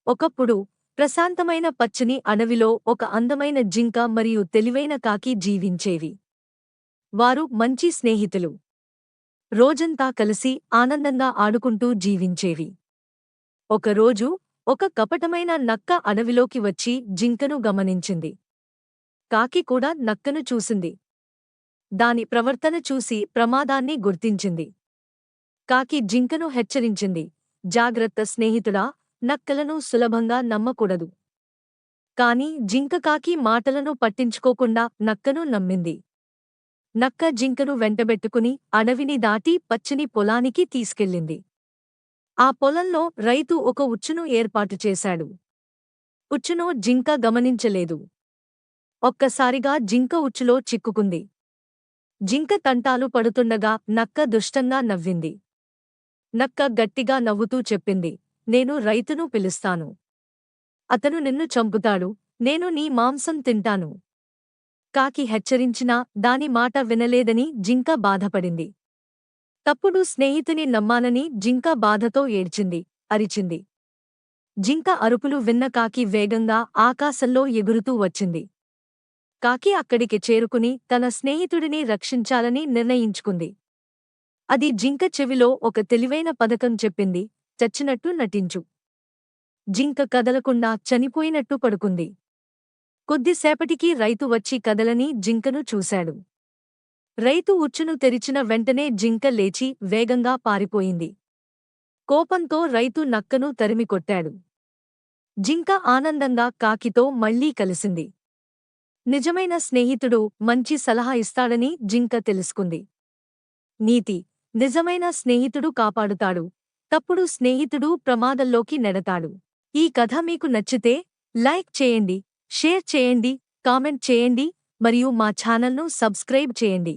ఒకప్పుడు ప్రశాంతమైన పచ్చని అడవిలో ఒక అందమైన జింక మరియు తెలివైన కాకి జీవించేవి. వారు మంచి స్నేహితులు. రోజంతా కలిసి ఆనందంగా ఆడుకుంటూ జీవించేవి. ఒకరోజు ఒక కపటమైన నక్క అడవిలోకి వచ్చి జింకను గమనించింది. కాకి కూడా నక్కను చూసింది. దాని ప్రవర్తన చూసి ప్రమాదాన్ని గుర్తించింది. కాకి జింకను హెచ్చరించింది, జాగ్రత్త స్నేహితుడా, నక్కలను సులభంగా నమ్మకూడదు. కాని జింక కాకి మాటలను పట్టించుకోకుండా నక్కను నమ్మింది. నక్క జింకను వెంటబెట్టుకుని అడవిని దాటి పచ్చని పొలానికి తీసుకెళ్ళింది. ఆ పొలంలో రైతు ఒక ఉచ్చును ఏర్పాటు చేశాడు. ఉచ్చును జింక గమనించలేదు. ఒక్కసారిగా జింక ఉచ్చులో చిక్కుకుంది. జింక తంటాలు పడుతుండగా నక్క దుష్టంగా నవ్వింది. నక్క గట్టిగా నవ్వుతూ చెప్పింది, నేను రైతును పిలుస్తాను. అతను నిన్ను చంపుతాడు, నేను నీ మాంసం తింటాను. కాకి హెచ్చరించినా దాని మాట వినలేదని జింక బాధపడింది. తప్పుడు స్నేహితుని నమ్మాలని జింక బాధతో ఏడ్చింది, అరిచింది. జింక అరుపులు విన్న కాకి వేగంగా ఆకాశంలో ఎగురుతూ వచ్చింది. కాకి అక్కడికి చేరుకుని తన స్నేహితుడిని రక్షించాలని నిర్ణయించుకుంది. అది జింక చెవిలో ఒక తెలివైన పథకం చెప్పింది, చచ్చినట్టు నటించు. జింక కదలకుండా చనిపోయినట్టు పడుకుంది. కొద్దిసేపటికి రైతు వచ్చి కదలని జింకను చూశాడు. రైతు ఉచ్చును తెరిచిన వెంటనే జింక లేచి వేగంగా పారిపోయింది. కోపంతో రైతు నక్కను తరిమికొట్టాడు. జింక ఆనందంగా కాకితో మళ్లీ కలిసింది. నిజమైన స్నేహితుడు మంచి సలహా ఇస్తాడని జింక తెలుసుకుంది. నీతి: నిజమైన స్నేహితుడు కాపాడుతాడు, తప్పుడు స్నేహితుడు ప్రమాదంలోకి నెడతాడు. ఈ కథ మీకు నచ్చితే లైక్ చేయండి, షేర్ చేయండి, కామెంట్ చేయండి మరియు మా ఛానల్ను సబ్స్క్రైబ్ చేయండి.